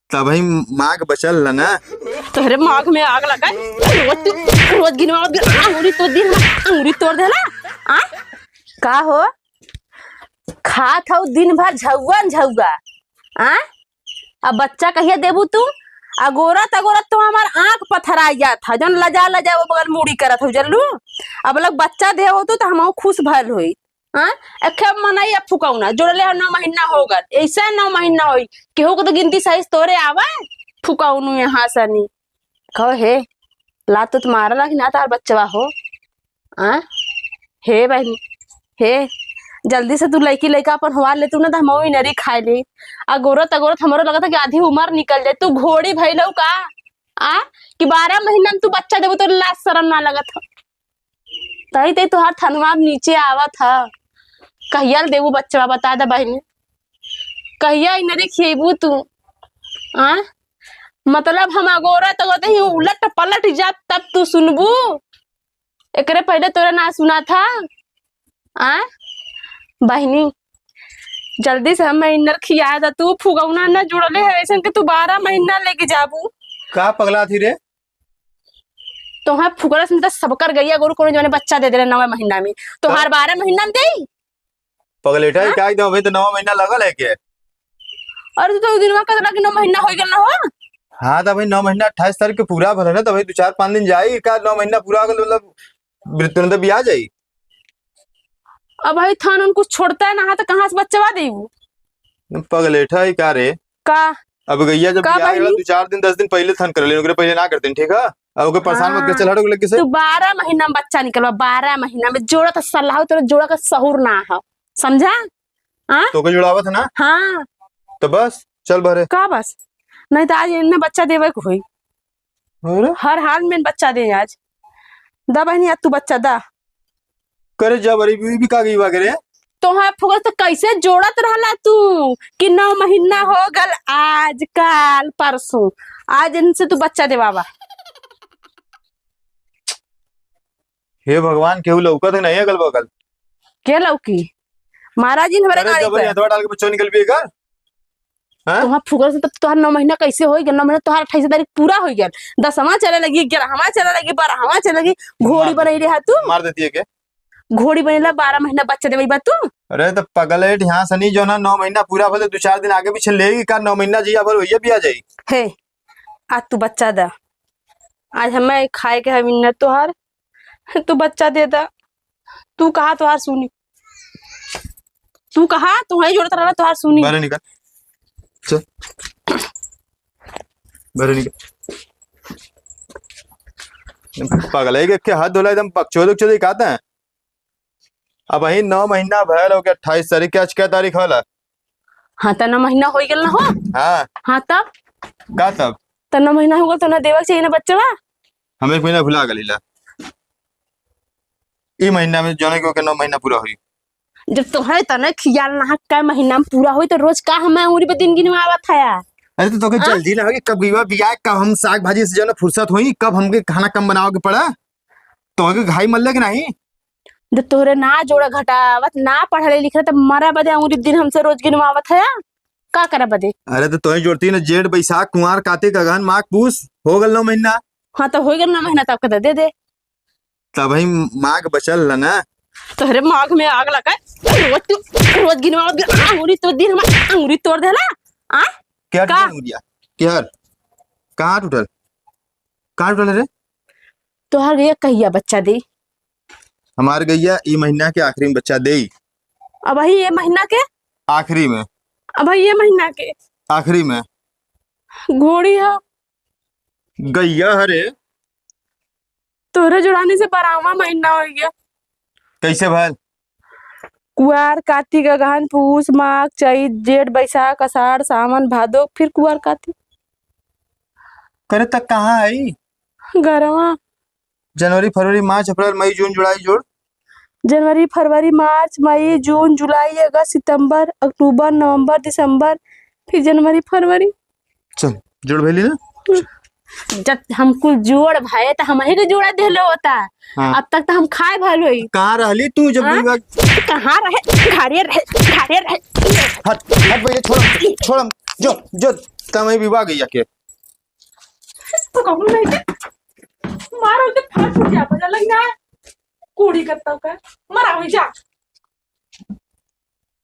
तब ही माँ के बचल ल ना। तोहरे माग में आग लगा। रोज गिनवा अंगूरी तोड़ दी, अंगूरी तोड़ देला। आ का हो खात हो दिन भर झौआ। आ अब बच्चा कहिया देबू तू? अगोरत तो हमार आंख पथरा जात था जन लजा वो बगल मुड़ी करत हो जल्लू। अब लग बच्चा दे हो तो हम खुश भल होई। हां एखे मनाई अब फुकौना जोड़ले 9 महीना हो गल, ऐसा 9 महीना होई केहू को तो गिनती सही तोरे आवा फुकौनु यहाँ सनी कहो हे ला तो तुम्हारा ला कि ना तार बच्चा हो। आ हे बहनी हे जल्दी से तू लड़की लड़का अपन हवा ले तू ना तो हम नरी खाए ले। अगोरत हमारो लगा था कि आधी उम्र निकल जाए। तू घोड़ी भइलौ का? आ कि 12 महीना में तू बच्चा देबो तो लाज शरम ना लगत हो? तही ते तुहार थनवा नीचे आवत है। कहिया देबू बच्चा बता दे बहनी, कहिया नरी खिएबू तू? आ मतलब हम अगोरत ही उलट पलट जात तब तू सुनबू। एकरे पहले तोरा ना सुना था। आ बहनी जल्दी से हम इनर खिया दा, तू फुगौना ना जुड़ले है ऐसे कि तू 12 महीना लेके जाबू। का पगला थी रे? तो हाँ फुगरा से सबकर गैया गोरु कोनो जने बच्चा दे दे 9 महीना में तो हर 12 महीना में देई पगलेटा है क्या एकदम? अभी तो 9 महीना लगल है के? और तो दिनवा कतला कि 9 महीना हो गेल ना हो। हाँ तो भाई 9 महीना 28 तारीख के पूरा भले ना तो भाई 2-4-5 दिन जाई का 9 महीना पूरा हो गल मतलब तुरंत भी आ जाई। अब भाई थान उनको छोड़ता है ना तो कहाँ से बच्चा देबू? पगलेठा है क्या रे? का अब गैया जब का 2-4 दिन 10 दिन पहले थान कर ले, पहले ना करते ठीक है। अब ओके परेशान मत कर, चल हटो लगे से। तू 12 महीना में बच्चा निकलवा, 12 महीना में जोड़ा तो सलाह तेरा जोड़ा का सहूर ना है, समझा? हां तो के जुड़ावत है ना। हाँ तो बस चल भरे का बस नहीं तो आज इन्हें बच्चा देवे को हुई। हर हाल में बच्चा दे आज दा बहनी, आज तू बच्चा दा करे जा बरी भी का गई वगैरह तो हाँ फुगल तो कैसे जोड़त रहला तू कि 9 महीना हो गल आज कल परसों, आज इनसे तू बच्चा दे बाबा। हे भगवान केहू लौकत नहीं है गल बगल क्या लौकी महाराज जी हमारे गाड़ी पे हथवा डाल के बच्चों निकल भी कर। तो हाँ फुगल से तब तुहार 9 महीना कैसे हो गया? 9 महीना तुहार 28 तारीख पूरा हो गया, 10वां चले लगी, 11वां चले लगी, 12वां चले लगी। घोड़ी बनाई रहा तू, मार देती है के घोड़ी बनेला 12 महीना बच्चा देवे बा तू। अरे तो पगलेट यहाँ सनी जो ना 9 महीना पूरा भले 2-4 दिन आगे पीछे लेगी का 9 महीना जी अब ये भी आ जाई। हे आज तू बच्चा दा, आज हमें खाए के हम इन्नत तुहार तू बच्चा दे दा। तू कहा तुहार सुनी, तू कहा तुम्हारी जोड़त रहा तुहार सुनी। बाहर निकल चल बाहर निकल। पागल है के हाथ धोला एकदम पक्षोदक कहते हैं। अब वही 9 महीना भयल हो गया, 28 तारीख के आज क्या तारीख होला? हाँ तो 9 महीना हो गया ना हो। हाँ तब का तब तो 9 महीना हो गया तो ना देवा चाहिए ना बच्चा बा। हम 1 महीना भुला गलीला ई महीना में जाने को 9 महीना पूरा हुई। जब तुम्हारे तने खियाल ना का महीना में पूरा हुई तो रोज का हमें उंगली पे दिन गिनवावत है यार। अरे तो तोके जल्दी ना होगी कब गईवा बिया, कब हम साग भाजी से जो ना फुर्सत हुई, कब हमके खाना कम बनाओगे पड़ा तो घाई मल्ले के नहीं। जब तोहरे ना जोड़ा घटावत ना पढ़ले लिखे तब मरा बदे उंगली दिन हमसे रोज गिनवावत है का करे बदे। अरे तो तोही जोड़ती ना जेठ बैसाख कुंवार कार्तिक अगहन माघ पूस हो गल 9 महीना। हाँ तो हो गया 9 महीना तब के दे दे तब ही माघ बचल ल ना। तोहरे माग में आग लगा। रोज गिनवावत अंगूरी तोड़ दी, अंगूरी तोड़ देला। आ क्या टूटल मुड़िया क्या कहाँ टूटल रे? तोहर गैया कहिया बच्चा दे? हमार गैया ई महीना के आखिरी में बच्चा दे। अब वही ये महीना के आखिरी में? अब ये महीना के आखिरी में घोड़ी है गैया हरे तोहरे जुड़ाने से 12वां महीना हो गया। कैसे भल? कुआर कार्तिक अगहन पूस माघ चैत जेठ बैसाख आषाढ़ सावन भादो फिर कुआर कार्तिक। करे तक कहाँ आई? गरवा जनवरी फरवरी मार्च अप्रैल मई जून जुलाई जोड़। जनवरी फरवरी मार्च मई जून जुलाई अगस्त सितंबर अक्टूबर नवंबर दिसंबर फिर जनवरी फरवरी। चल जोड़ भेली ना। जब हमको जोड़ भाई तो हम ही को जोड़ा देले होता। हाँ। अब तक तो हम खाए भालो ही। कहाँ रहली तू जब कहाँ रहे? घरे रहे। हट हट भैया छोड़ जो जो तब वही विवाह गई के तो कहूँ नहीं कि मारो के फाड़ फूट जा बजा लगना है कूड़ी करता का मरा हुई जा